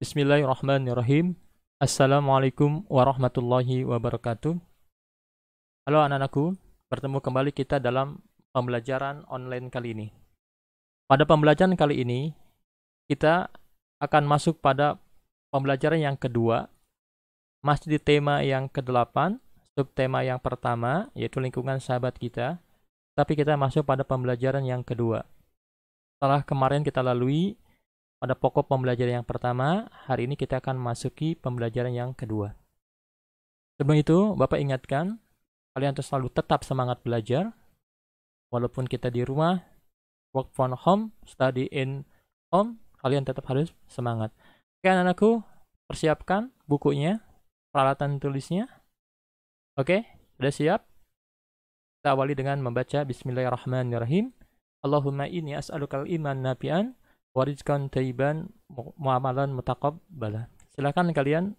Bismillahirrahmanirrahim. Assalamualaikum warahmatullahi wabarakatuh. Halo anak-anakku, bertemu kembali kita dalam pembelajaran online kali ini. Pada pembelajaran kali ini, kita akan masuk pada pembelajaran yang kedua, masih di tema yang ke-8, subtema yang pertama, yaitu lingkungan sahabat kita, tapi kita masuk pada pembelajaran yang kedua. Setelah kemarin kita lalui pada pokok pembelajaran yang pertama, hari ini kita akan masuki pembelajaran yang kedua. Sebelum itu, Bapak ingatkan, kalian harus selalu tetap semangat belajar, walaupun kita di rumah, work from home, study in home, kalian tetap harus semangat. Oke anak-anakku, persiapkan bukunya, peralatan tulisnya. Oke, sudah siap? Kita awali dengan membaca Bismillahirrahmanirrahim. Allahumma inni as'alukal iman nafi'an warizkan thayyiban muamalan mutaqabbala. Silakan kalian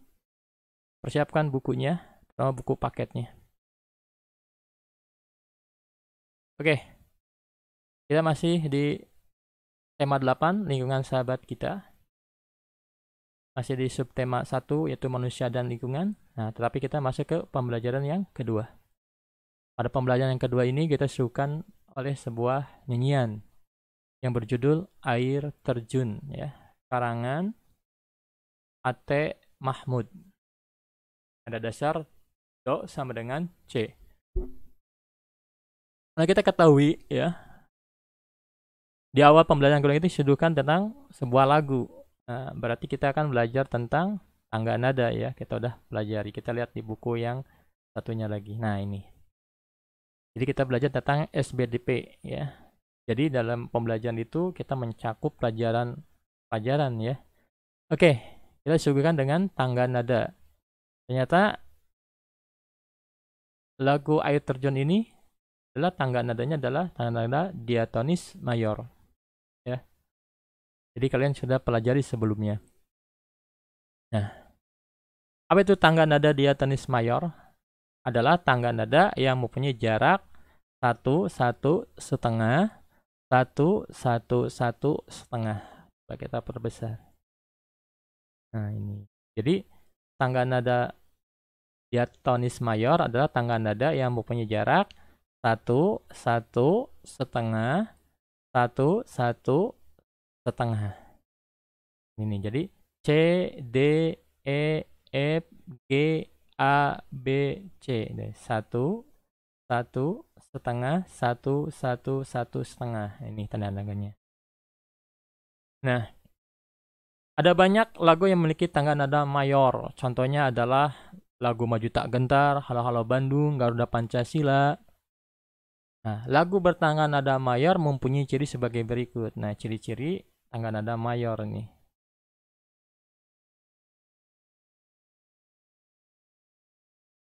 persiapkan bukunya, terutama buku paketnya. Oke. Kita masih di tema 8, lingkungan sahabat kita. Masih di subtema 1, yaitu manusia dan lingkungan. Nah, tetapi kita masuk ke pembelajaran yang kedua. Pada pembelajaran yang kedua ini kita disuguhkan oleh sebuah nyanyian yang berjudul Air Terjun, ya, karangan A.T. Mahmud. Ada dasar Do sama dengan C. Nah, kita ketahui ya, di awal pembelajaran kedua itu disuguhkan tentang sebuah lagu. Nah, berarti kita akan belajar tentang tangga nada ya. Kita udah pelajari. Kita lihat di buku yang satunya lagi. Nah, ini. Jadi kita belajar tentang SBDP ya. Jadi dalam pembelajaran itu kita mencakup pelajaran ya. Oke, kita disuguhkan dengan tangga nada. Ternyata lagu Air Terjun ini adalah tangga nadanya adalah tangga nada diatonis mayor. Ya. Jadi kalian sudah pelajari sebelumnya. Nah, apa itu tangga nada diatonis mayor? Adalah tangga nada yang mempunyai jarak 1, 1, setengah, 1, 1, 1, setengah. Coba kita perbesar. Nah, ini. Jadi, tangga nada diatonis mayor adalah tangga nada yang mempunyai jarak 1, 1, setengah, 1, 1, setengah. Ini. Jadi, C, D, E, F, G, A, B, C. 1, 1, setengah, 1, 1, 1, setengah. Ini tanda-tandanya. Nah, ada banyak lagu yang memiliki tangga nada mayor. Contohnya adalah lagu Maju Tak Gentar, Halo Halo Bandung, Garuda Pancasila. Nah, lagu bertangga nada mayor mempunyai ciri sebagai berikut. Nah, ciri-ciri tangga nada mayor nih.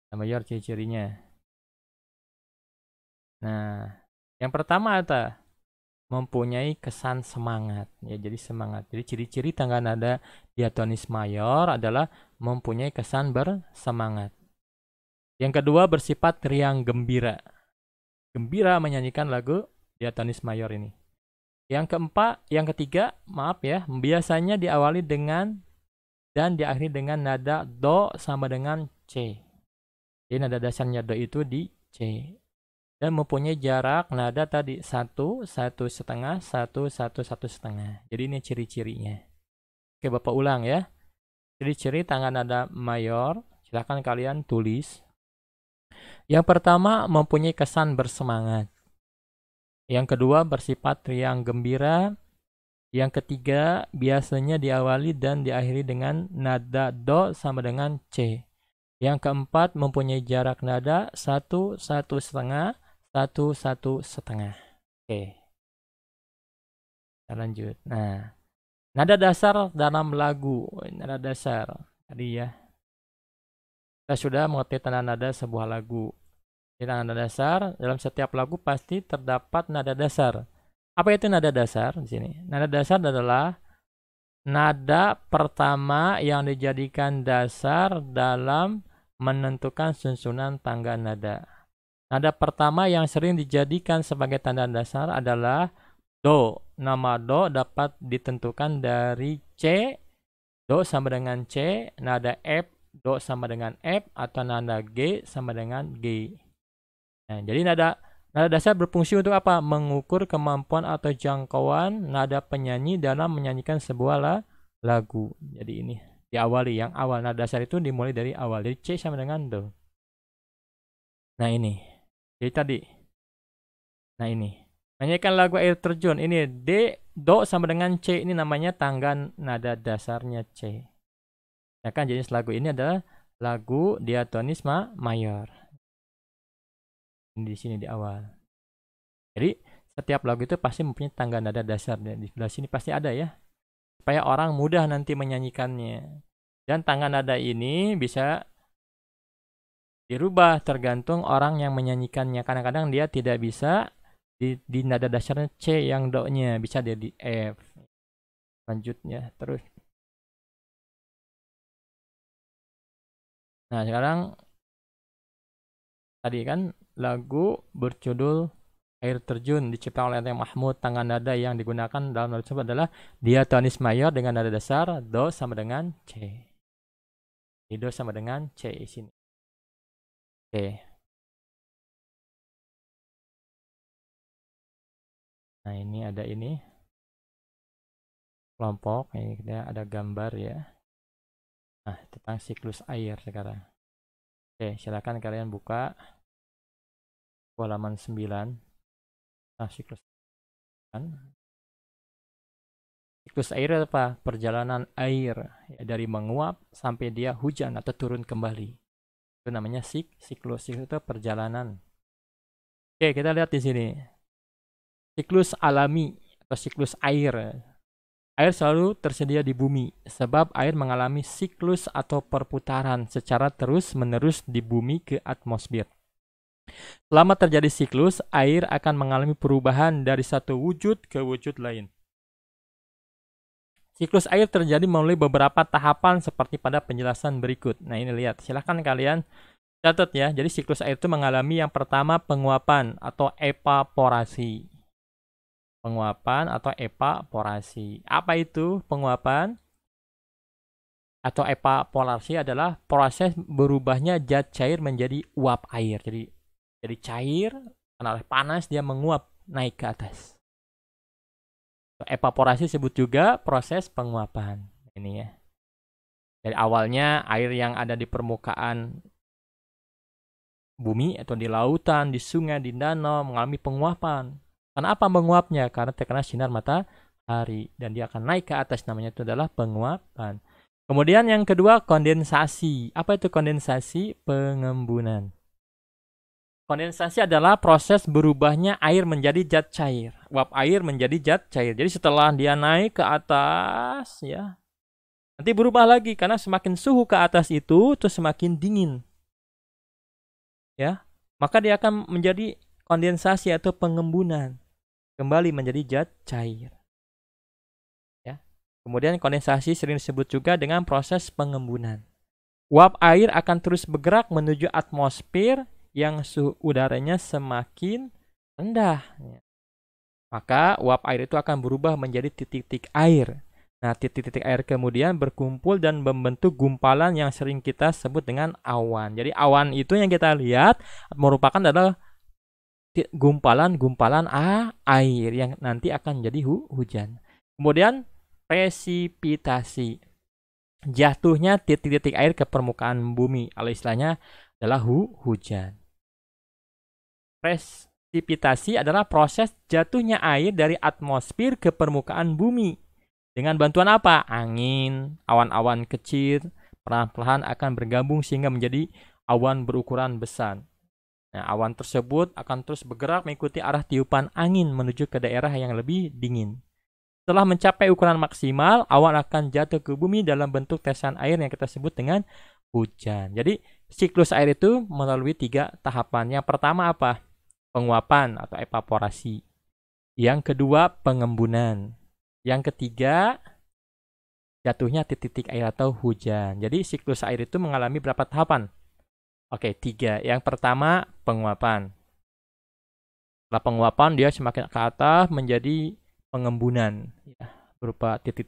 Nada mayor ciri-cirinya. Nah, yang pertama ada mempunyai kesan semangat ya, jadi semangat. Jadi ciri-ciri tangga nada diatonis mayor adalah mempunyai kesan bersemangat. Yang kedua bersifat riang gembira. Gembira menyanyikan lagu diatonis mayor ini. Yang ketiga, maaf ya, biasanya diawali dengan dan diakhiri dengan nada do sama dengan C. Jadi nada dasarnya do itu di C. Dan mempunyai jarak nada tadi 1, 1 setengah, 1, 1, 1 setengah. Jadi ini ciri-cirinya. Oke, Bapak ulang ya. Ciri-ciri tangga nada mayor, silakan kalian tulis. Yang pertama mempunyai kesan bersemangat. Yang kedua bersifat riang gembira. Yang ketiga biasanya diawali dan diakhiri dengan nada do sama dengan C. Yang keempat mempunyai jarak nada 1, 1 setengah, 1, 1 setengah. Oke. Kita lanjut. Nah, nada dasar dalam lagu. Nada dasar. Tadi ya. Kita sudah mengerti tanda nada sebuah lagu. Di tanda nada dasar, dalam setiap lagu pasti terdapat nada dasar. Apa itu nada dasar di sini? Nada dasar adalah nada pertama yang dijadikan dasar dalam menentukan susunan tangga nada. Nada pertama yang sering dijadikan sebagai tanda dasar adalah do. Nama do dapat ditentukan dari C, Do sama dengan C, nada F, Do sama dengan F, atau nada G sama dengan G. Nah, jadi nada dasar berfungsi untuk apa? Mengukur kemampuan atau jangkauan nada penyanyi dalam menyanyikan sebuah lagu. Jadi ini diawali, yang awal nada dasar itu dimulai dari awal. Jadi C sama dengan Do. Nah ini, jadi tadi. Nah ini, menyanyikan lagu air terjun. Ini D, Do sama dengan C. Ini namanya tangga nada dasarnya C. Ya kan, jenis lagu ini adalah lagu diatonis mayor. Ini di sini di awal. Jadi setiap lagu itu pasti mempunyai tangga nada dasarnya. Di sebelah sini pasti ada ya, supaya orang mudah nanti menyanyikannya. Dan tangga nada ini bisa dirubah tergantung orang yang menyanyikannya. Kadang-kadang dia tidak bisa di nada dasarnya C yang do-nya, bisa dia di F. Lanjutnya terus. Nah, sekarang tadi kan lagu berjudul Air Terjun diciptakan oleh Ente Mahmud. Tangga nada yang digunakan dalam lagu tersebut adalah diatonis mayor dengan nada dasar Do sama dengan C. Di Do sama dengan C di sini. Oke. Nah, ini ada ini kelompok. Ini kita ada gambar ya. Nah, tentang siklus air sekarang. Oke, silakan kalian buka halaman 9. Nah, siklus air apa? Perjalanan air ya, dari menguap sampai dia hujan atau turun kembali. Itu namanya siklus. Siklus itu perjalanan. Oke, kita lihat di sini. Siklus alami atau siklus air. Air selalu tersedia di bumi, sebab air mengalami siklus atau perputaran secara terus-menerus di bumi ke atmosfer. Selama terjadi siklus, air akan mengalami perubahan dari satu wujud ke wujud lain. Siklus air terjadi melalui beberapa tahapan seperti pada penjelasan berikut. Nah, ini lihat, silahkan kalian catat ya. Jadi siklus air itu mengalami yang pertama penguapan atau evaporasi. Penguapan atau evaporasi. Apa itu penguapan atau evaporasi? Adalah proses berubahnya zat cair menjadi uap air. Jadi cair karena oleh panas dia menguap naik ke atas. Evaporasi disebut juga proses penguapan. Ini ya. Dari awalnya air yang ada di permukaan bumi atau di lautan, di sungai, di danau mengalami penguapan. Kenapa menguapnya? Karena terkena sinar matahari dan dia akan naik ke atas, namanya itu adalah penguapan. Kemudian yang kedua kondensasi. Apa itu kondensasi? Pengembunan. Kondensasi adalah proses berubahnya air menjadi zat cair. Uap air menjadi zat cair. Jadi setelah dia naik ke atas ya, nanti berubah lagi karena semakin suhu ke atas itu semakin dingin. Ya. Maka dia akan menjadi kondensasi atau pengembunan. Kembali menjadi zat cair. Ya. Kemudian kondensasi sering disebut juga dengan proses pengembunan. Uap air akan terus bergerak menuju atmosfer yang suhu udaranya semakin rendah. Maka uap air itu akan berubah menjadi titik-titik air. Nah, titik-titik air kemudian berkumpul dan membentuk gumpalan yang sering kita sebut dengan awan. Jadi awan itu yang kita lihat merupakan adalah gumpalan-gumpalan air yang nanti akan jadi hujan. Kemudian presipitasi. Jatuhnya titik-titik air ke permukaan bumi. Atau istilahnya adalah hujan. Presipitasi adalah proses jatuhnya air dari atmosfer ke permukaan bumi. Dengan bantuan apa? Angin, awan-awan kecil, perlahan-lahan akan bergabung sehingga menjadi awan berukuran besar. Nah, awan tersebut akan terus bergerak mengikuti arah tiupan angin menuju ke daerah yang lebih dingin. Setelah mencapai ukuran maksimal, awan akan jatuh ke bumi dalam bentuk tetesan air yang kita sebut dengan hujan. Jadi, siklus air itu melalui 3 tahapan. Yang pertama apa? Penguapan atau evaporasi. Yang kedua, pengembunan. Yang ketiga, jatuhnya titik-titik air atau hujan. Jadi, siklus air itu mengalami berapa tahapan? Oke, 3. Yang pertama, penguapan. Setelah penguapan, dia semakin ke atas menjadi pengembunan. Ya, berupa titik